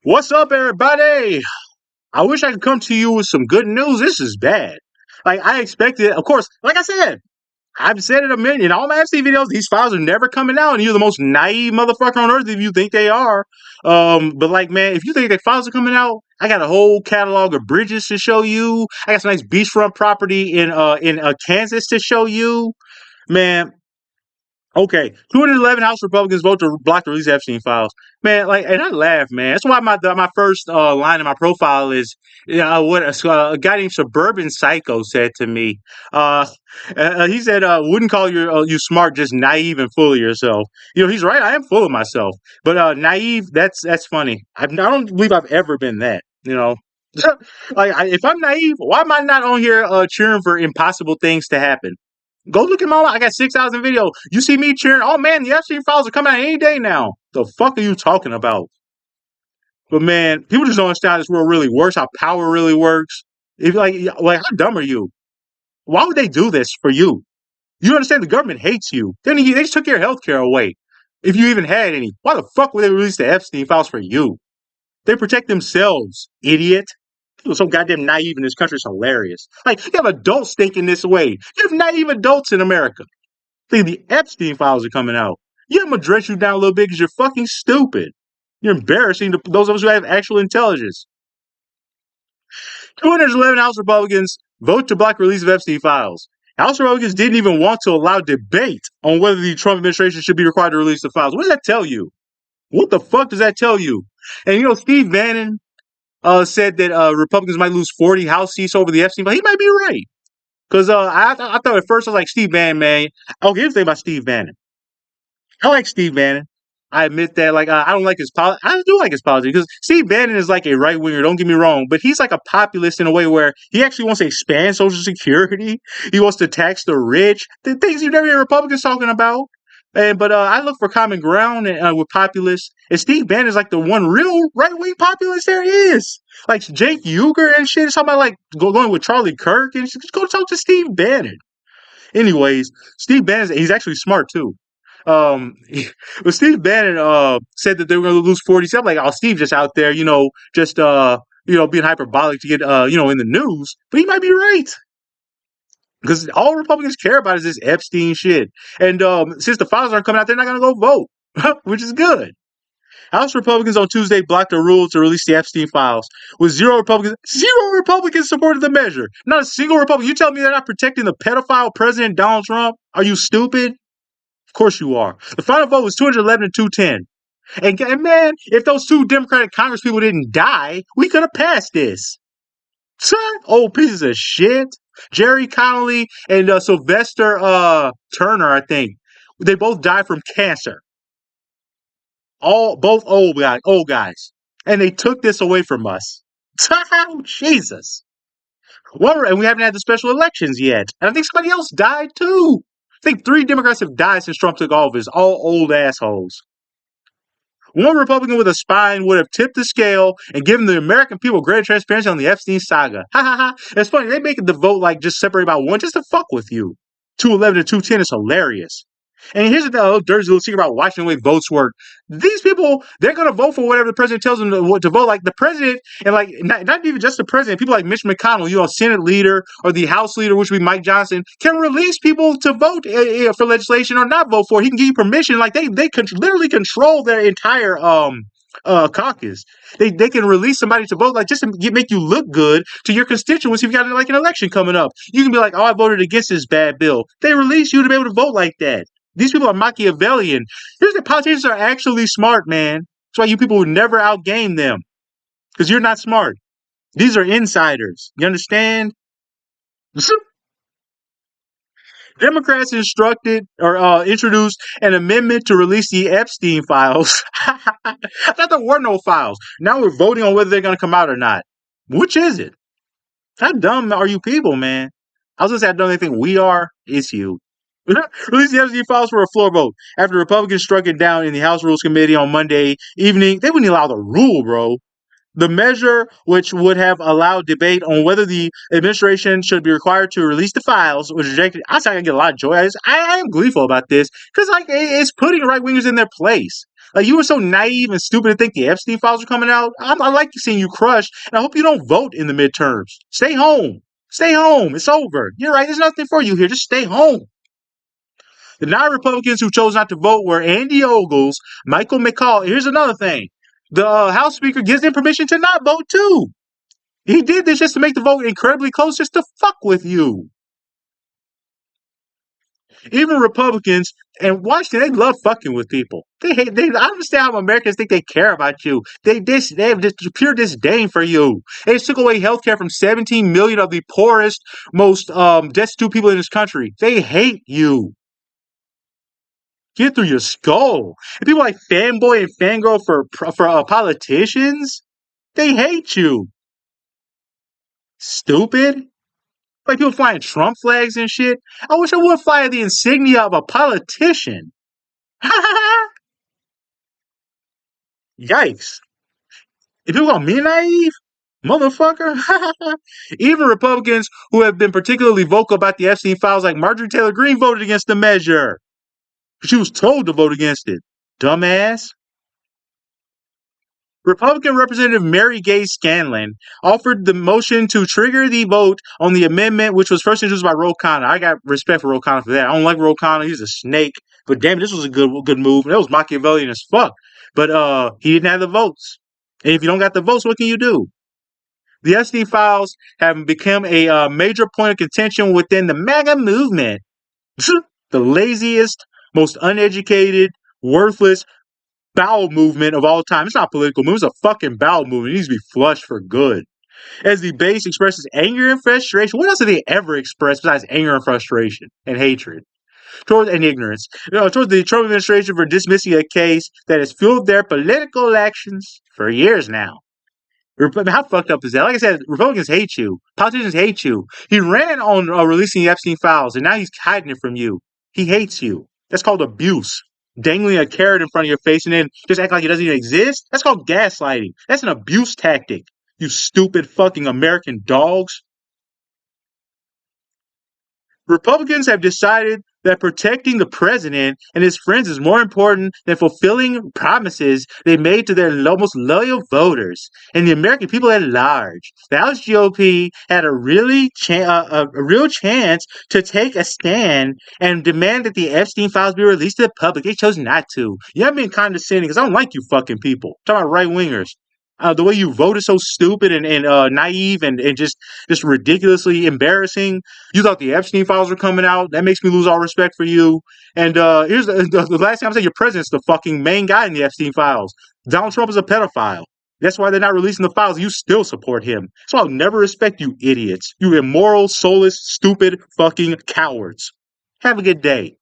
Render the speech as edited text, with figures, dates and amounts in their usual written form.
What's up, everybody? I wish I could come to you with some good news. This is bad. Like, I expected, of course, like I said, I've said it a million. In all my FC videos, these files are never coming out, and you're the most naive motherfucker on earth if you think they are. But like, man, if you think the files are coming out, I got a whole catalog of bridges to show you. I got some nice beachfront property in Kansas to show you. Man, okay, 211 House Republicans vote to block the release of Epstein files. Man, like, and I laugh, man. That's why my first line in my profile is, what a guy named Suburban Psycho said to me. Uh, he said, "Wouldn't call you smart, just naive and full of yourself." He's right. I am full of myself, but naive. That's funny. I don't believe I've ever been that. If I'm naive, why am I not on here cheering for impossible things to happen? Go look at my life. I got 6,000 videos. You see me cheering. Oh man, the Epstein files are coming out any day now. The fuck are you talking about? But man, people just don't understand how this world really works, how power really works. If like how dumb are you? Why would they do this for you? You understand the government hates you. They just took your health care away. If you even had any. Why the fuck would they release the Epstein files for you? They protect themselves, idiot. People are so goddamn naive in this country. It's hilarious. Like, you have adults thinking this way. You have naive adults in America. Think the Epstein files are coming out. Yeah, I'm gonna dress you down a little bit because you're fucking stupid. You're embarrassing to those of us who have actual intelligence. 211 House Republicans vote to block release of Epstein files. House Republicans didn't even want to allow debate on whether the Trump administration should be required to release the files. What does that tell you? What the fuck does that tell you? And Steve Bannon said that Republicans might lose 40 House seats over the Epstein files. He might be right. Because I thought at first I was like, Steve Bannon, man. Okay, here's the thing about Steve Bannon. I like Steve Bannon. I admit that. Like, I don't like his politics. I do like his politics because Steve Bannon is like a right winger. Don't get me wrong, but he's like a populist in a way where he actually wants to expand Social Security. He wants to tax the rich. The things you never hear Republicans talking about. But I look for common ground with populists. And Steve Bannon is like the one real right wing populist there is. Like Jake Euger and shit. It's talking about like going with Charlie Kirk and just go talk to Steve Bannon. Anyways, Steve Bannon, he's actually smart too. Um, but Steve Bannon said that they were going to lose 47. Like, oh, Steve just out there, just being hyperbolic to get in the news. But he might be right because all Republicans care about is this Epstein shit. And since the files aren't coming out, they're not going to go vote, which is good. House Republicans on Tuesday blocked a rule to release the Epstein files. With zero Republicans supported the measure. Not a single Republican. You tell me they're not protecting the pedophile President Donald Trump? Are you stupid? Of course you are. The final vote was 211 to 210. And man, if those two Democratic Congress people didn't die, we could have passed this. Son, old pieces of shit. Jerry Connolly and Sylvester Turner, I think. They both died from cancer. Both old guys. And they took this away from us. Jesus. And we haven't had the special elections yet. And I think somebody else died too. I think 3 Democrats have died since Trump took office. All old assholes. One Republican with a spine would have tipped the scale and given the American people greater transparency on the Epstein saga. Ha ha ha. It's funny. They make the vote like just separate by one just to fuck with you. 211 to 210 is hilarious. And here's the dirty little secret about watching the way votes work. These people, they're going to vote for whatever the president tells them to vote. Like the president, and like not even just the president, people like Mitch McConnell, Senate leader or the House leader, which would be Mike Johnson, can release people to vote for legislation or not vote for it. He can give you permission. Like they literally control their entire caucus. They can release somebody to vote, like just to make you look good to your constituents. If you got like an election coming up, you can be like, "Oh, I voted against this bad bill." They release you to be able to vote like that. These people are Machiavellian. Here's the politicians are actually smart, man. That's why you people would never outgame them because you're not smart. These are insiders. You understand? Democrats introduced an amendment to release the Epstein files. I thought there were no files. Now we're voting on whether they're going to come out or not. Which is it? How dumb are you people, man? I was going to say, I don't think we are. It's you. Release the Epstein files for a floor vote. After Republicans struck it down in the House Rules Committee on Monday evening, they wouldn't allow the rule, bro. The measure, which would have allowed debate on whether the administration should be required to release the files, was rejected. I get a lot of joy. I am gleeful about this because, like, it's putting right wingers in their place. Like, you were so naive and stupid to think the Epstein files are coming out. I like seeing you crushed, and I hope you don't vote in the midterms. Stay home. Stay home. It's over. You're right. There's nothing for you here. Just stay home. The 9 Republicans who chose not to vote were Andy Ogles, Michael McCall. Here's another thing. The House Speaker gives them permission to not vote, too. He did this just to make the vote incredibly close, just to fuck with you. Even Republicans and Washington, they love fucking with people. They hate. They I understand how Americans think they care about you. They have just pure disdain for you. They just took away health care from 17 million of the poorest, most destitute people in this country. They hate you. Get through your skull. And people like fanboy and fangirl for politicians, they hate you. Stupid. Like people flying Trump flags and shit. I wish I would fly the insignia of a politician. Yikes. If people call me naive, motherfucker. Even Republicans who have been particularly vocal about the Epstein files, like Marjorie Taylor Greene, voted against the measure. She was told to vote against it. Dumbass. Republican Representative Mary Gay Scanlon offered the motion to trigger the vote on the amendment, which was first introduced by Ro Khanna. I got respect for Ro Khanna for that. I don't like Ro Khanna. He's a snake. But damn, this was a good move. That was Machiavellian as fuck. But he didn't have the votes. And if you don't got the votes, what can you do? The Epstein files have become a major point of contention within the MAGA movement. The laziest, most uneducated, worthless bowel movement of all time. It's not a political movement. It's a fucking bowel movement. It needs to be flushed for good. As the base expresses anger and frustration, what else have they ever expressed besides anger and frustration and hatred? And ignorance. Towards the Trump administration for dismissing a case that has fueled their political actions for years now. How fucked up is that? Like I said, Republicans hate you. Politicians hate you. He ran on releasing the Epstein files, and now he's hiding it from you. He hates you. That's called abuse. Dangling a carrot in front of your face and then just act like it doesn't even exist. That's called gaslighting. That's an abuse tactic. You stupid fucking American dogs. Republicans have decided that protecting the president and his friends is more important than fulfilling promises they made to their most loyal voters and the American people at large. The House GOP had a real chance to take a stand and demand that the Epstein files be released to the public. They chose not to. You're being condescending because I don't like you fucking people. I'm talking about right wingers. The way you vote is so stupid and naive and just ridiculously embarrassing. You thought the Epstein files were coming out. That makes me lose all respect for you. And here's the last thing I'm saying. Your president's the fucking main guy in the Epstein files. Donald Trump is a pedophile. That's why they're not releasing the files. You still support him. So I'll never respect you idiots. You immoral, soulless, stupid fucking cowards. Have a good day.